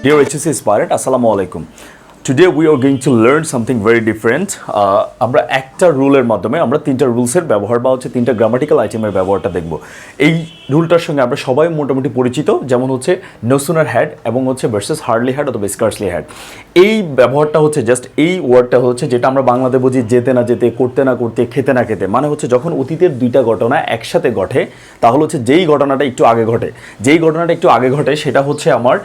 Dear HSC Aspirant, Assalamu alaikum. Today we are going to learn something very different. আমরা একটা রুলের মাধ্যমে আমরা তিনটা রুলসের ব্যবহার বা হচ্ছে তিনটা গ্রামাটিক্যাল আইটেমের ব্যবহারটা দেখব। এই রুলটার সঙ্গে আমরা সবাই মোটামুটি পরিচিত, যেমন হচ্ছে নো সুনার হ্যাড এবং হচ্ছে ভার্সেস হার্ডলি হ্যাড অথবা স্কার্সলি হ্যাড। এই ব্যবহারটা হচ্ছে জাস্ট এই ওয়ার্ডটা হচ্ছে যেটা আমরা বাংলাতে বুঝি যেতে না যেতে, করতে না করতে, খেতে না খেতে। মানে হচ্ছে যখন অতীতের দুইটা ঘটনা একসাথে ঘটে তাহলে হচ্ছে যেই ঘটনাটা একটু আগে ঘটে, সেটা হচ্ছে আমার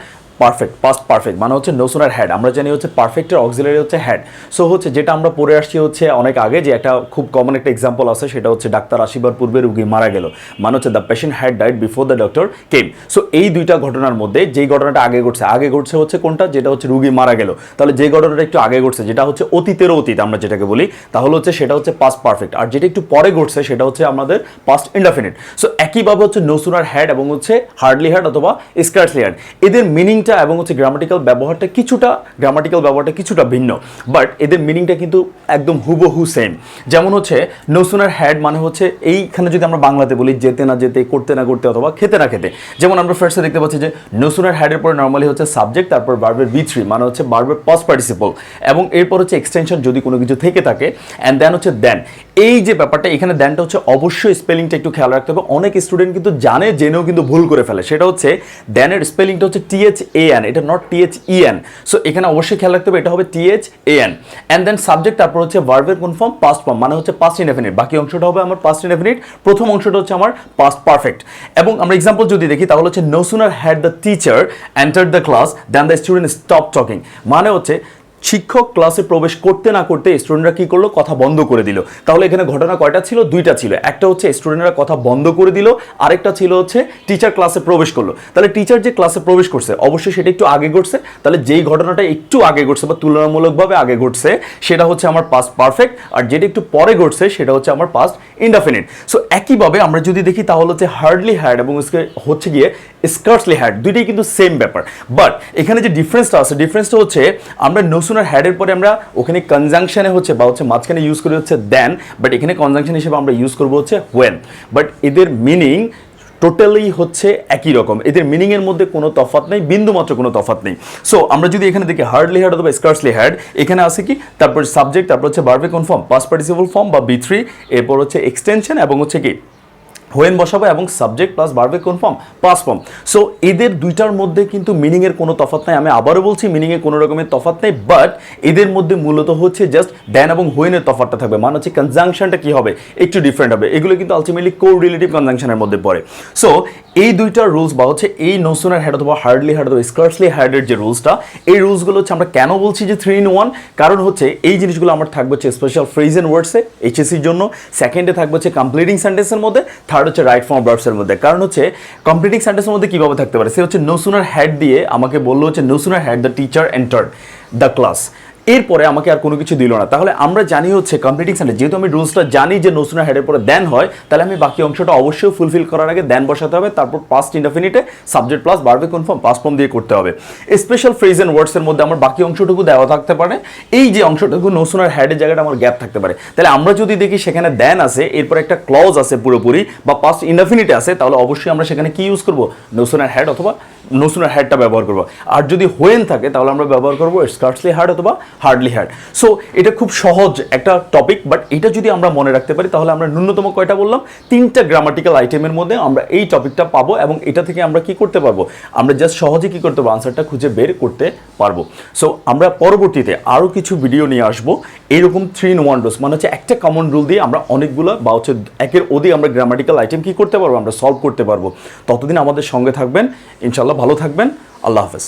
পারফেক্ট, পাস্ট পারফেক্ট, মানে হচ্ছে নো সুনার হ্যাড। আমরা জানি হচ্ছে পারফেক্টের অক্সিলারি হচ্ছে হ্যাড। সো হচ্ছে যেটা আমরা পড়ে আসছি হচ্ছে অনেক আগে, যে একটা খুব কমন একটা এক্সাম্পল আছে, সেটা হচ্ছে ডাক্তার আসিবার পূর্বে রুগী মারা গেল, মানে হচ্ছে the patient had died before the doctor came. So এই দুইটা ঘটনার মধ্যে যেই ঘটনাটা আগে ঘটছে হচ্ছে কোনটা, যেটা হচ্ছে রুগী মারা গেল। তাহলে যে ঘটনাটা একটু আগে ঘটছে, যেটা হচ্ছে অতীতের অতীত আমরা যেটাকে বলি, তাহলে হচ্ছে সেটা হচ্ছে পাস্ট পারফেক্ট। আর যেটা একটু পরে ঘটছে সেটা হচ্ছে আমাদের পাস্ট ইনডেফিনিট। সো একইভাবে হচ্ছে নো সুনার হ্যাড এবং হচ্ছে হার্ডলি হ্যাড অথবা স্কার্সলি হ্যাড, এদের মিনিংটা এবং হচ্ছে গ্রামাটিক্যাল ব্যবহারটা কিছুটা ভিন্ন, বাট এদের মিনিংটা কিন্তু একদম হুবহু সেম। যেমন হচ্ছে নো সুনার হ্যাড মানে হচ্ছে এইখানে যদি আমরা বাংলাতে বলি যেতে না যেতে, করতে না করতে অথবা খেতে না খেতে। যেমন আমরা ফার্স্টে দেখতে পাচ্ছি যে নো সুনার হ্যাডের পরে নর্মালি হচ্ছে সাবজেক্ট, তারপর ভার্বের V3 মানে হচ্ছে ভার্বের পাস্ট পার্টিসিপল, এবং এরপর হচ্ছে এক্সটেনশন যদি কোনো কিছু থেকে থাকে, অ্যান্ড দেন হচ্ছে দেন। এই যে ব্যাপারটা এখানে দেনটা হচ্ছে অবশ্যই স্পেলিংটা একটু খেয়াল রাখতে হবে। অনেক স্টুডেন্ট কিন্তু জানে জেনেও কিন্তু ভুল করে ফেলে। সেটা হচ্ছে দেনের স্পেলিংটা হচ্ছে THAN, এটা নট THEN। সো এখানে অবশ্যই খেয়াল রাখতে হবে এটা হবে THAN। অ্যান্ড দেন সাবজেক্ট, তারপর হচ্ছে ভার্বের কোন ফর্ম, পাস্ট ফর্ম, মানে হচ্ছে পাস্ট ইনডেফিনিট। বাকি অংশটা হবে আমার পাস্ট ইনডেফিনিট, প্রথম অংশটা হচ্ছে আমার পাস্ট পারফেক্ট। এবং আমরা এক্সাম্পল যদি দেখি তাহলে হচ্ছে no sooner had the teacher entered the class then the student stop talking, মানে হচ্ছে শিক্ষক ক্লাসে প্রবেশ করতে না করতে স্টুডেন্টরা কি করলো, কথা বন্ধ করে দিল। তাহলে এখানে ঘটনা কয়টা ছিল, দুইটা ছিল। একটা হচ্ছে স্টুডেন্টরা কথা বন্ধ করে দিল, আরেকটা ছিল হচ্ছে টিচার ক্লাসে প্রবেশ করলো। তাহলে টিচার যে ক্লাসে প্রবেশ করছে অবশ্যই সেটা একটু আগে ঘটছে। তাহলে যেই ঘটনাটা একটু আগে ঘটছে বা তুলনামূলকভাবে আগে ঘটছে সেটা হচ্ছে আমার পাস্ট পারফেক্ট, আর যেটা একটু পরে ঘটছে সেটা হচ্ছে আমার পাস্ট ইনডেফিনিট। সো একইভাবে আমরা যদি দেখি তাহলে হচ্ছে হার্ডলি হ্যাড এবং হচ্ছে গিয়ে স্কার্সলি হ্যাড, দুইটাই কিন্তু সেম ব্যাপার। বাট এখানে যে ডিফারেন্সটা আছে, ডিফারেন্সটা হচ্ছে আমরা নো সুনার হ্যাডের পরে আমরা ওখানে কনজাংশনে হচ্ছে বা হচ্ছে মাঝখানে ইউজ করি হচ্ছে দেন, বাট এখানে কনজাংশন হিসেবে আমরা ইউজ করবো হচ্ছে হোয়েন। বাট এদের মিনিং টোটালি হচ্ছে একই রকম, এদের মিনিং এর মধ্যে কোনো তফাৎ নেই, বিন্দুমাত্র কোনো তফাৎ নেই। সো আমরা যদি এখানে দেখি হার্ডলি হ্যাড অথবা স্কার্সলি হ্যাড, এখানে আছে কি, তারপর সাবজেক্ট, তারপর হচ্ছে ভার্বে কোন ফর্ম, পাস্ট পার্টিসিপল ফর্ম বা V3, এরপর হচ্ছে এক্সটেনশন এবং হচ্ছে কি হোয়েন বসাবো, এবং সাবজেক্ট প্লাস ভার্বে কোন ফর্ম, পাস্ট ফর্ম। সো এদের দুইটার মধ্যে কিন্তু মিনিংয়ের কোনো তফাৎ নাই। আমি আবারও বলছি মিনিংয়ে কোনো রকমের তফাৎ নেই, বাট এদের মধ্যে মূলত হচ্ছে জাস্ট দেন এবং হোয়েনের তফাৎটা থাকবে, মানে হচ্ছে কনজাংশনটা কি হবে, একটু ডিফারেন্ট হবে। এগুলো কিন্তু আলটিমেটলি কোরিলেটিভ কনজাংশনের মধ্যে পড়ে। সো এই দুইটা রুলস বা হচ্ছে এই নো সুনার হ্যাড অথবা হার্ডলি হ্যাড অথবা স্কার্সলি হ্যাডের যে রুলসটা, এই রুলসগুলো হচ্ছে আমরা কেন বলছি যে 3 in 1, কারণ হচ্ছে এই জিনিসগুলো আমার থাকবে হচ্ছে স্পেশাল ফ্রেজ এন্ড ওয়ার্ডসে HSCর জন্য, সেকেন্ডে থাকবে হচ্ছে কমপ্লিটিং সেন্টেন্সের মধ্যে, থার্ড হচ্ছে রাইট ফর্ম ভার্বসের মধ্যে। কারণ হচ্ছে কমপ্লিটিং সেন্টেন্সের মধ্যে কিভাবে থাকতে পারে, সে হচ্ছে নো সুনার হ্যাড দিয়ে আমাকে বললো হচ্ছে no sooner had the teacher entered the class, এরপরে আমাকে আর কোনো কিছু দিল না। তাহলে আমরা জানি হচ্ছে কমপ্লিটিং সেন্টেন্স, যেহেতু আমি রুলসটা জানি যে নো সুনার হ্যাডের পরে দেন হয়, তাহলে আমি বাকি অংশটা অবশ্যই ফুলফিল করার আগে দেন বসাতে হবে, তারপর পাস্ট ইনডেফিনিটে সাবজেক্ট প্লাস ভার্বে কোন ফর্ম, পাস্ট ফর্ম দিয়ে করতে হবে। স্পেশাল ফ্রেজ এন্ড ওয়ার্ডসের মধ্যে আমার বাকি অংশটুকু দেওয়া থাকতে পারে, এই যে অংশটুকু নো সুনার হ্যাডের জায়গাটা আমার গ্যাপ থাকতে পারে। তাহলে আমরা যদি দেখি সেখানে দেন আছে, এরপর একটা ক্লজ আছে পুরোপুরি বা পাস্ট ইনডেফিনিটে আছে, তাহলে অবশ্যই আমরা সেখানে কি ইউজ করবো, নো সুনার হ্যাড অথবা নো সুনার হ্যাডটা ব্যবহার করবো। আর যদি হোয়েন থাকে তাহলে আমরা ব্যবহার করবো স্কার্সলি হ্যাড অথবা হার্ডলি হ্যাড। সো এটা খুব সহজ একটা টপিক, বাট এটা যদি আমরা মনে রাখতে পারি তাহলে আমরা ন্যূনতম কয়টা বললাম, 3টা গ্রামাটিক্যাল আইটেমের মধ্যে আমরা এই টপিকটা পাবো, এবং এটা থেকে আমরা কি করতে পারবো, আমরা জাস্ট সহজে কি করতে পারবো, আনসারটা খুঁজে বের করতে পারবো। সো আমরা পরবর্তীতে আরও কিছু ভিডিও নিয়ে আসবো এইরকম 3 in 1 রুলস, মানে হচ্ছে একটা কমন রুল দিয়ে আমরা অনেকগুলো বা হচ্ছে একের অধিক আমরা গ্রামাটিক্যাল আইটেম কি করতে পারবো, আমরা সলভ করতে পারবো। ততদিন আমাদের সঙ্গে থাকবেন, ইনশাল্লাহ ভালো থাকবেন, আল্লাহ হাফেজ।